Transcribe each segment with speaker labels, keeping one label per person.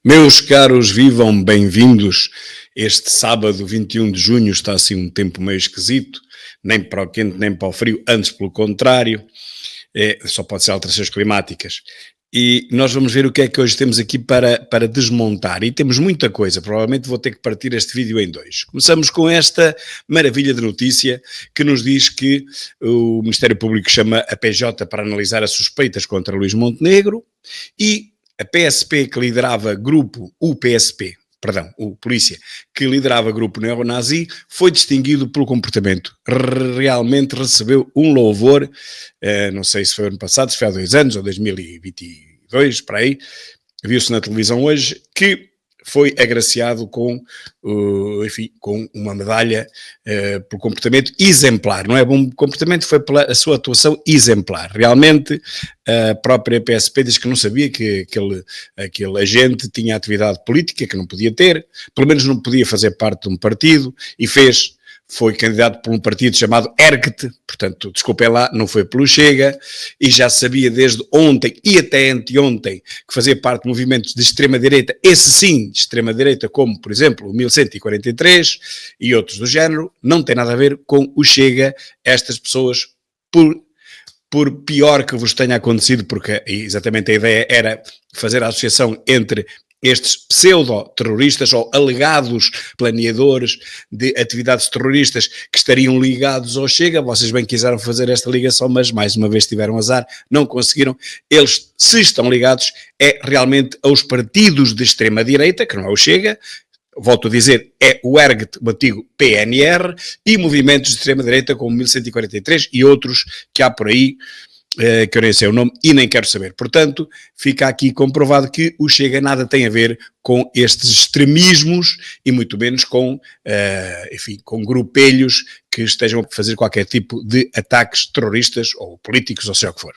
Speaker 1: Meus caros, vivam bem-vindos. Este sábado, 21 de junho, está assim um tempo meio esquisito, nem para o quente, nem para o frio, antes pelo contrário, só pode ser alterações climáticas. E nós vamos ver o que é que hoje temos aqui para desmontar. E temos muita coisa, provavelmente vou ter que partir este vídeo em dois. Começamos com esta maravilha de notícia que nos diz que o Ministério Público chama a PJ para analisar as suspeitas contra Luís Montenegro e a PSP que liderava o polícia, que liderava grupo neonazi, foi distinguido pelo comportamento. Realmente recebeu um louvor, não sei se foi ano passado, se foi há 2 anos, ou 2022, para aí, viu-se na televisão hoje, que foi agraciado com uma medalha por comportamento exemplar. Não é bom comportamento, foi pela sua atuação exemplar. Realmente, a própria PSP diz que não sabia que aquele agente tinha atividade política, que não podia ter, pelo menos não podia fazer parte de um partido, e foi candidato por um partido chamado ERGT, portanto, desculpem lá, não foi pelo Chega, e já sabia desde ontem e até anteontem que fazia parte de movimentos de extrema-direita, esse sim, de extrema-direita, como, por exemplo, o 1143 e outros do género, não tem nada a ver com o Chega. Estas pessoas, por pior que vos tenha acontecido, porque exatamente a ideia era fazer a associação entre estes pseudo-terroristas ou alegados planeadores de atividades terroristas que estariam ligados ao Chega, vocês bem quiseram fazer esta ligação, mas mais uma vez tiveram azar, não conseguiram. Eles, se estão ligados, é realmente aos partidos de extrema-direita, que não é o Chega, volto a dizer, é o ERGT, o antigo PNR, e movimentos de extrema-direita como 1143 e outros que há por aí, que eu nem sei o nome e nem quero saber. Portanto, fica aqui comprovado que o Chega nada tem a ver com estes extremismos e muito menos com grupelhos que estejam a fazer qualquer tipo de ataques terroristas ou políticos ou seja o que for.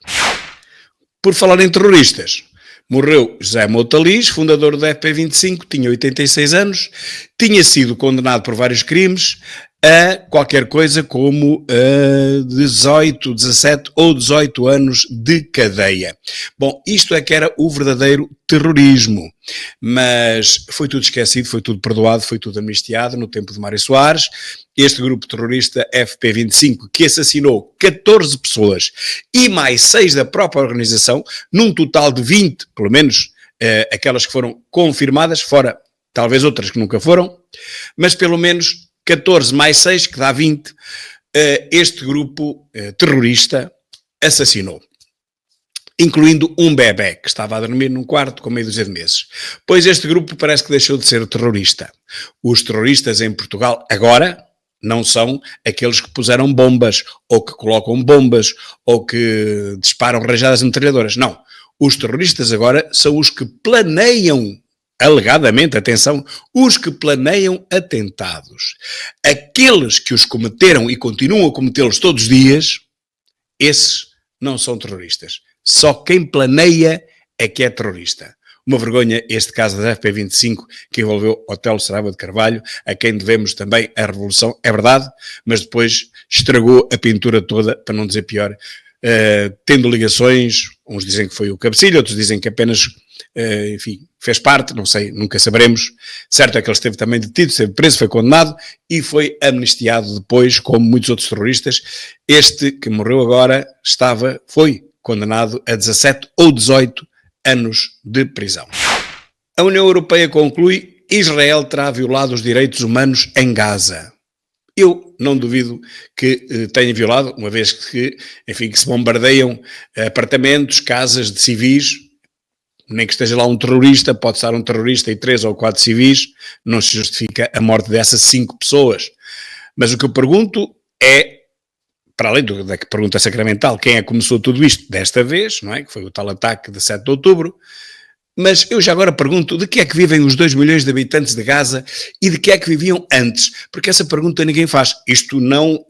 Speaker 1: Por falar em terroristas, morreu José Mota Liz, fundador do FP25, tinha 86 anos, tinha sido condenado por vários crimes a qualquer coisa como 18, 17 ou 18 anos de cadeia. Bom, isto é que era o verdadeiro terrorismo, mas foi tudo esquecido, foi tudo perdoado, foi tudo amnistiado no tempo de Mário Soares. Este grupo terrorista FP25 que assassinou 14 pessoas e mais 6 da própria organização, num total de 20, pelo menos aquelas que foram confirmadas, fora talvez outras que nunca foram, mas pelo menos 14 mais 6, que dá 20, este grupo terrorista assassinou, incluindo um bebé que estava a dormir num quarto com meia dúzia de meses. Pois este grupo parece que deixou de ser terrorista. Os terroristas em Portugal agora não são aqueles que puseram bombas, ou que colocam bombas, ou que disparam rajadas metralhadoras. Não. Os terroristas agora são os que planeiam, alegadamente, atenção, os que planeiam atentados. Aqueles que os cometeram e continuam a cometê-los todos os dias, esses não são terroristas. Só quem planeia é que é terrorista. Uma vergonha este caso da FP25 que envolveu Otelo Saraiva de Carvalho, a quem devemos também a revolução, é verdade, mas depois estragou a pintura toda, para não dizer pior, tendo ligações, uns dizem que foi o cabecilho, outros dizem que apenas fez parte, não sei, nunca saberemos. Certo é que ele esteve também detido, esteve preso, foi condenado e foi amnistiado depois, como muitos outros terroristas. Este que morreu agora foi condenado a 17 ou 18 anos de prisão. A União Europeia conclui: Israel terá violado os direitos humanos em Gaza. Eu não duvido que tenha violado, uma vez que se bombardeiam apartamentos, casas de civis. Nem que esteja lá um terrorista, pode estar um terrorista e 3 ou 4 civis, não se justifica a morte dessas 5 pessoas. Mas o que eu pergunto é, para além da pergunta sacramental, quem é que começou tudo isto desta vez, não é? Que foi o tal ataque de 7 de outubro, mas eu já agora pergunto, de que é que vivem os 2 milhões de habitantes de Gaza e de que é que viviam antes? Porque essa pergunta ninguém faz. Isto não,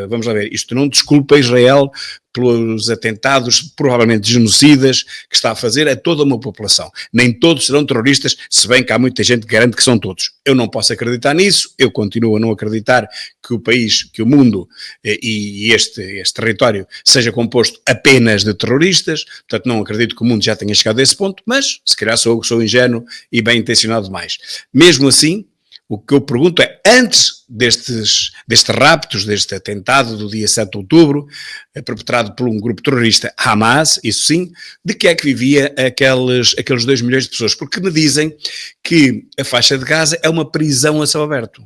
Speaker 1: vamos lá ver, isto não desculpa Israel pelos atentados, provavelmente genocidas, que está a fazer a toda uma população. Nem todos serão terroristas, se bem que há muita gente que garante que são todos. Eu não posso acreditar nisso, eu continuo a não acreditar que o país, que o mundo e este território seja composto apenas de terroristas, portanto não acredito que o mundo já tenha chegado a esse ponto, mas se calhar sou ingênuo e bem intencionado demais. Mesmo assim, o que eu pergunto é, antes destes raptos, deste atentado do dia 7 de outubro, perpetrado por um grupo terrorista, Hamas, isso sim, de que é que vivia aqueles 2 milhões de pessoas? Porque me dizem que a faixa de Gaza é uma prisão a céu aberto.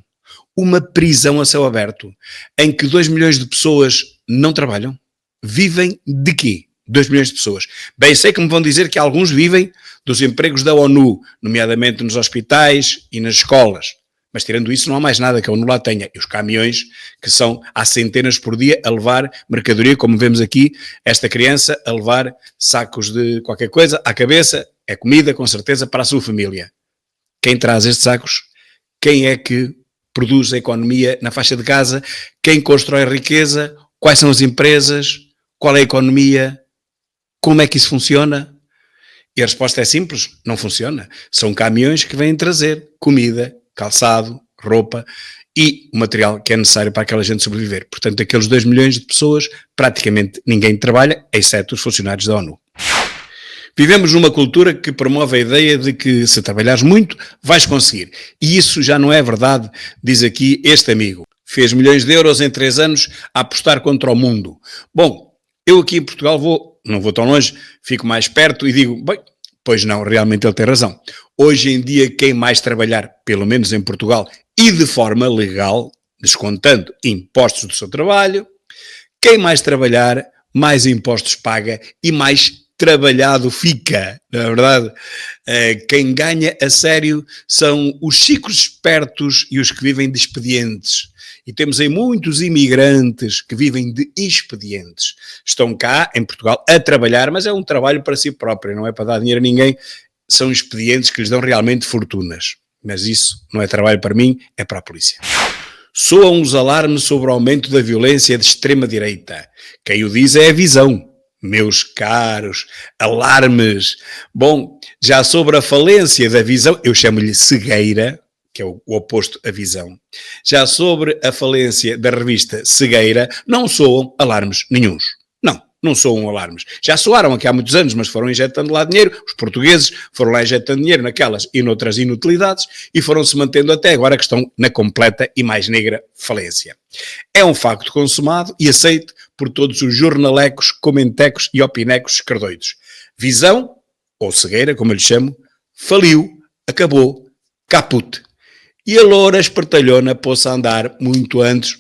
Speaker 1: Uma prisão a céu aberto, em que 2 milhões de pessoas não trabalham. Vivem de quê? 2 milhões de pessoas. Bem, sei que me vão dizer que alguns vivem dos empregos da ONU, nomeadamente nos hospitais e nas escolas. Mas tirando isso não há mais nada que a ONU lá tenha. E os caminhões, que são há centenas por dia a levar mercadoria, como vemos aqui, esta criança a levar sacos de qualquer coisa à cabeça, é comida com certeza para a sua família. Quem traz estes sacos? Quem é que produz a economia na faixa de Gaza? Quem constrói a riqueza? Quais são as empresas? Qual é a economia? Como é que isso funciona? E a resposta é simples, não funciona. São caminhões que vêm trazer comida, calçado, roupa e o material que é necessário para aquela gente sobreviver. Portanto, aqueles 2 milhões de pessoas, praticamente ninguém trabalha, exceto os funcionários da ONU. Vivemos numa cultura que promove a ideia de que se trabalhares muito, vais conseguir. E isso já não é verdade, diz aqui este amigo. Fez milhões de euros em 3 anos a apostar contra o mundo. Bom, eu aqui em Portugal não vou tão longe, fico mais perto e digo, bem, pois não, realmente ele tem razão. Hoje em dia, quem mais trabalhar, pelo menos em Portugal, e de forma legal, descontando impostos do seu trabalho, quem mais trabalhar, mais impostos paga e mais trabalhado fica, não é verdade? Quem ganha a sério são os chicos espertos e os que vivem de expedientes. E temos aí muitos imigrantes que vivem de expedientes. Estão cá, em Portugal, a trabalhar, mas é um trabalho para si próprio, não é para dar dinheiro a ninguém. São expedientes que lhes dão realmente fortunas. Mas isso não é trabalho para mim, é para a polícia. Soam os alarmes sobre o aumento da violência de extrema-direita. Quem o diz é a Visão. Meus caros, alarmes. Bom, já sobre a falência da Visão, eu chamo-lhe cegueira, que é o oposto à Visão. Já sobre a falência da revista Cegueira, não soam alarmes nenhuns. Não soam alarmes. Já soaram aqui há muitos anos, mas foram injetando lá dinheiro. Os portugueses foram lá injetando dinheiro naquelas e noutras inutilidades e foram-se mantendo até agora que estão na completa e mais negra falência. É um facto consumado e aceito por todos os jornalecos, comentecos e opinecos escardoidos. Visão, ou Cegueira, como eu lhe chamo, faliu, acabou, caput. E a loura espertalhona pôs-se a andar muito antes,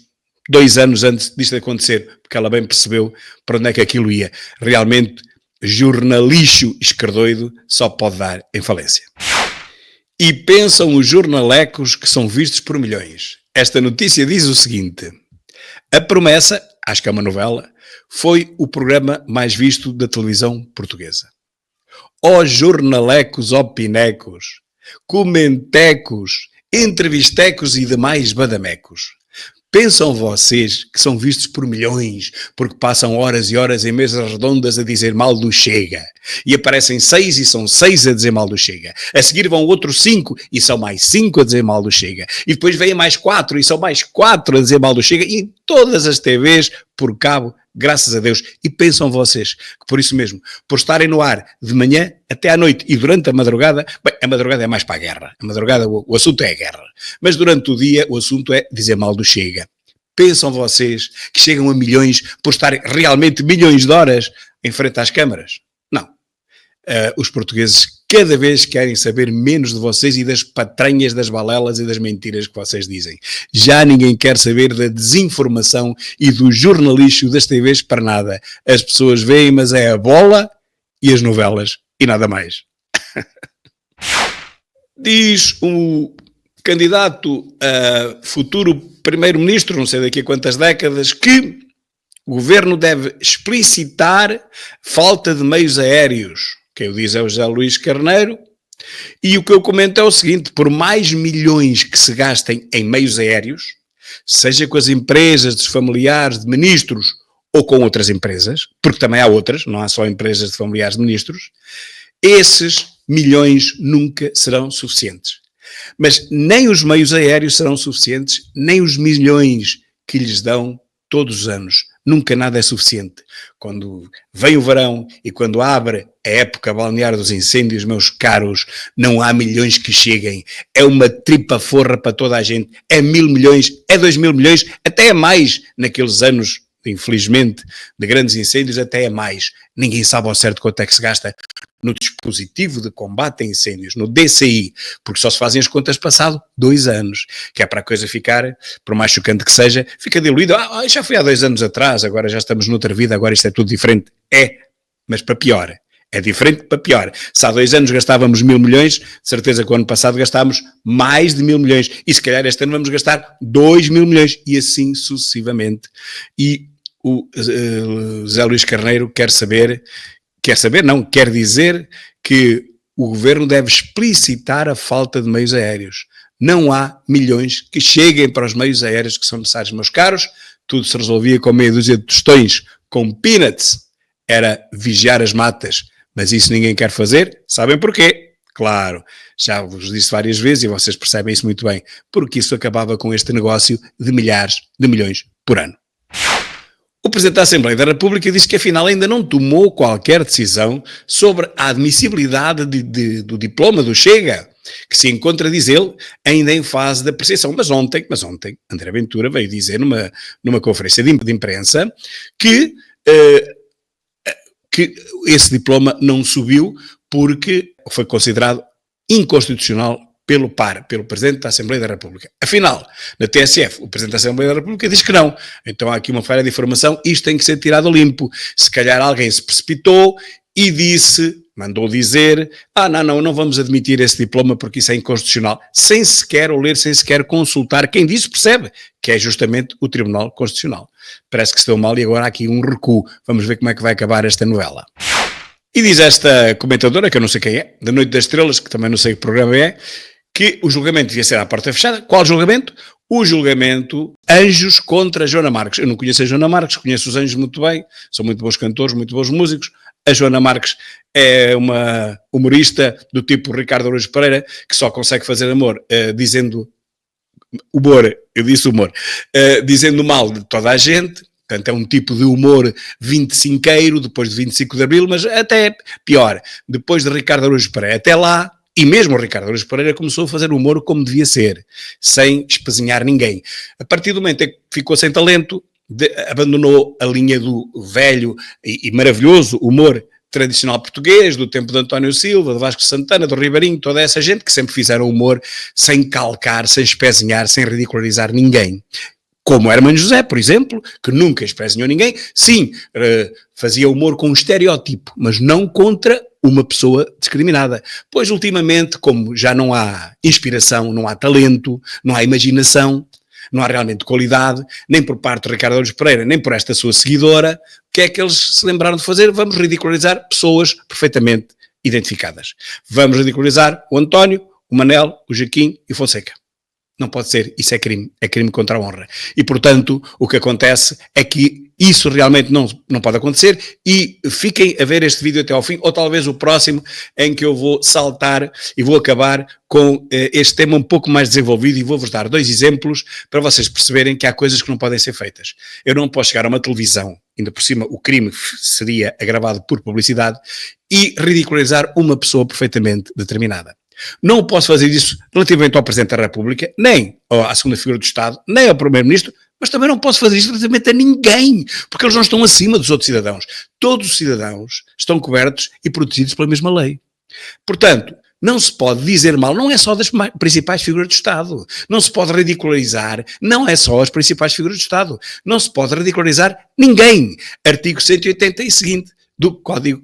Speaker 1: 2 anos antes disto acontecer, porque ela bem percebeu para onde é que aquilo ia. Realmente, jornalixo escardoido só pode dar em falência. E pensam os jornalecos que são vistos por milhões. Esta notícia diz o seguinte: A Promessa, acho que é uma novela, foi o programa mais visto da televisão portuguesa. Ó jornalecos, opinecos, comentecos, entrevistecos e demais badamecos. Pensam vocês que são vistos por milhões porque passam horas e horas em mesas redondas a dizer mal do Chega e aparecem 6 e são 6 a dizer mal do Chega. A seguir vão outros 5 e são mais 5 a dizer mal do Chega. E depois vêm mais 4 e são mais 4 a dizer mal do Chega e em todas as TVs por cabo, graças a Deus. E pensam vocês que por isso mesmo, por estarem no ar de manhã até à noite e durante a madrugada, bem, a madrugada é mais para a guerra. A madrugada o assunto é a guerra. Mas durante o dia o assunto é dizer mal do Chega. Pensam vocês que chegam a milhões por estarem realmente milhões de horas em frente às câmaras? Não. Os portugueses cada vez querem saber menos de vocês e das patranhas, das balelas e das mentiras que vocês dizem. Já ninguém quer saber da desinformação e do jornalismo das TVs para nada. As pessoas veem, mas é a bola e as novelas e nada mais. Diz o candidato a futuro primeiro-ministro, não sei daqui a quantas décadas, que o governo deve explicitar falta de meios aéreos. Quem o diz é o José Luís Carneiro. E o que eu comento é o seguinte: por mais milhões que se gastem em meios aéreos, seja com as empresas, dos familiares, de ministros ou com outras empresas, porque também há outras, não há só empresas de familiares de ministros, esses milhões nunca serão suficientes. Mas nem os meios aéreos serão suficientes, nem os milhões que lhes dão todos os anos. Nunca nada é suficiente. Quando vem o verão e quando abre a época balnear dos incêndios, meus caros, não há milhões que cheguem. É uma tripa forra para toda a gente. É 1.000 milhões, é 2.000 milhões, até é mais naqueles anos, infelizmente, de grandes incêndios, até é mais. Ninguém sabe ao certo quanto é que se gasta no dispositivo de combate a incêndios, no DCI, porque só se fazem as contas passado 2 anos, que é para a coisa ficar, por mais chocante que seja, fica diluída. Já foi há 2 anos atrás, agora já estamos noutra vida, agora isto é tudo diferente. É, mas para pior. É diferente para pior. Se há 2 anos gastávamos 1.000 milhões, de certeza que o ano passado gastámos mais de 1.000 milhões. E se calhar este ano vamos gastar 2.000 milhões. E assim sucessivamente. E o José Luís Carneiro quer dizer que o governo deve explicitar a falta de meios aéreos. Não há milhões que cheguem para os meios aéreos que são necessários, meus caros. Tudo se resolvia com meia dúzia de tostões, com peanuts. Era vigiar as matas. Mas isso ninguém quer fazer. Sabem porquê? Claro, já vos disse várias vezes e vocês percebem isso muito bem. Porque isso acabava com este negócio de milhares de milhões por ano. O Presidente da Assembleia da República disse que afinal ainda não tomou qualquer decisão sobre a admissibilidade do diploma do Chega, que se encontra, diz ele, ainda em fase de apreciação. Mas ontem, André Ventura veio dizer numa conferência de imprensa que esse diploma não subiu porque foi considerado inconstitucional pelo Presidente da Assembleia da República. Afinal, na TSF, o Presidente da Assembleia da República diz que não. Então há aqui uma falha de informação, isto tem que ser tirado a limpo. Se calhar alguém se precipitou e mandou dizer, não vamos admitir esse diploma porque isso é inconstitucional, sem sequer o ler, sem sequer consultar. Quem disse percebe que é justamente o Tribunal Constitucional. Parece que se deu mal e agora há aqui um recuo. Vamos ver como é que vai acabar esta novela. E diz esta comentadora, que eu não sei quem é, da Noite das Estrelas, que também não sei que programa é, que o julgamento devia ser à porta fechada. Qual julgamento? O julgamento Anjos contra Joana Marques. Eu não conheço a Joana Marques, conheço os Anjos muito bem, são muito bons cantores, muito bons músicos. A Joana Marques é uma humorista do tipo Ricardo Araújo Pereira, que só consegue fazer amor dizendo dizendo mal de toda a gente. Portanto, é um tipo de humor 25eiro, depois de 25 de Abril, mas até pior, depois de Ricardo Araújo Pereira. Até lá, e mesmo o Ricardo Araújo Pereira começou a fazer humor como devia ser, sem espezinhar ninguém. A partir do momento em que ficou sem talento, abandonou a linha do velho e maravilhoso humor tradicional português, do tempo de António Silva, de Vasco Santana, do Ribeirinho, toda essa gente que sempre fizeram humor sem calcar, sem espezinhar, sem ridicularizar ninguém. Como Hermano José, por exemplo, que nunca espezinhou ninguém. Sim, fazia humor com um estereótipo, mas não contra uma pessoa discriminada. Pois, ultimamente, como já não há inspiração, não há talento, não há imaginação, não há realmente qualidade, nem por parte de Ricardo Araújo Pereira, nem por esta sua seguidora, o que é que eles se lembraram de fazer? Vamos ridicularizar pessoas perfeitamente identificadas. Vamos ridicularizar o António, o Manel, o Joaquim e o Fonseca. Não pode ser, isso é crime contra a honra. E, portanto, o que acontece é que isso realmente não pode acontecer e fiquem a ver este vídeo até ao fim, ou talvez o próximo, em que eu vou saltar e vou acabar com este tema um pouco mais desenvolvido e vou-vos dar 2 exemplos para vocês perceberem que há coisas que não podem ser feitas. Eu não posso chegar a uma televisão, ainda por cima o crime seria agravado por publicidade, e ridicularizar uma pessoa perfeitamente determinada. Não posso fazer isso relativamente ao Presidente da República, nem à segunda figura do Estado, nem ao Primeiro-Ministro, mas também não posso fazer isso relativamente a ninguém, porque eles não estão acima dos outros cidadãos. Todos os cidadãos estão cobertos e protegidos pela mesma lei. Portanto, não se pode dizer mal, não é só das principais figuras do Estado. Não se pode ridicularizar, não é só as principais figuras do Estado. Não se pode ridicularizar ninguém. Artigo 180 e seguinte do Código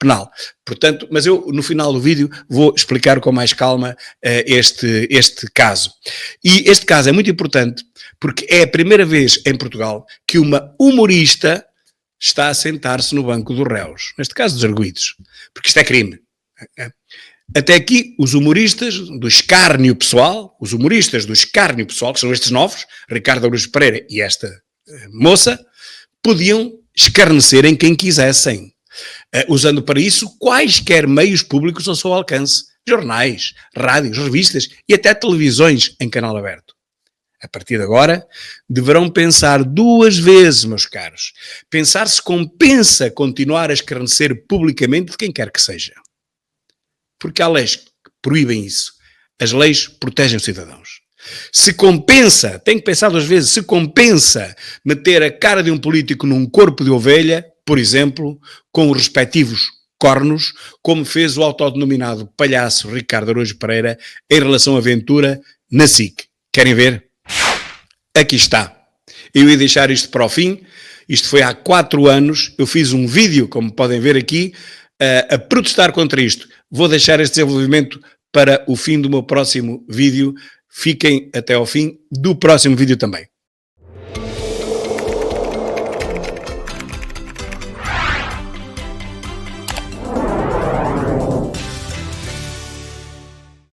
Speaker 1: Penal. Portanto, mas eu no final do vídeo vou explicar com mais calma este caso. E este caso é muito importante porque é a primeira vez em Portugal que uma humorista está a sentar-se no banco dos réus. Neste caso dos arguidos. Porque isto é crime. Até aqui, os humoristas do escárnio pessoal, que são estes novos, Ricardo Araújo Pereira e esta moça, podiam escarnecer em quem quisessem, usando para isso quaisquer meios públicos ao seu alcance, jornais, rádios, revistas e até televisões em canal aberto. A partir de agora, deverão pensar 2 vezes, meus caros. Pensar se compensa continuar a escarnecer publicamente de quem quer que seja. Porque há leis que proíbem isso. As leis protegem os cidadãos. Se compensa, tem que pensar 2 vezes, se compensa meter a cara de um político num corpo de ovelha, por exemplo, com os respectivos cornos, como fez o autodenominado palhaço Ricardo Araújo Pereira em relação à Ventura na SIC. Querem ver? Aqui está. Eu ia deixar isto para o fim. Isto foi há 4 anos. Eu fiz um vídeo, como podem ver aqui, a protestar contra isto. Vou deixar este desenvolvimento para o fim do meu próximo vídeo. Fiquem até ao fim do próximo vídeo também.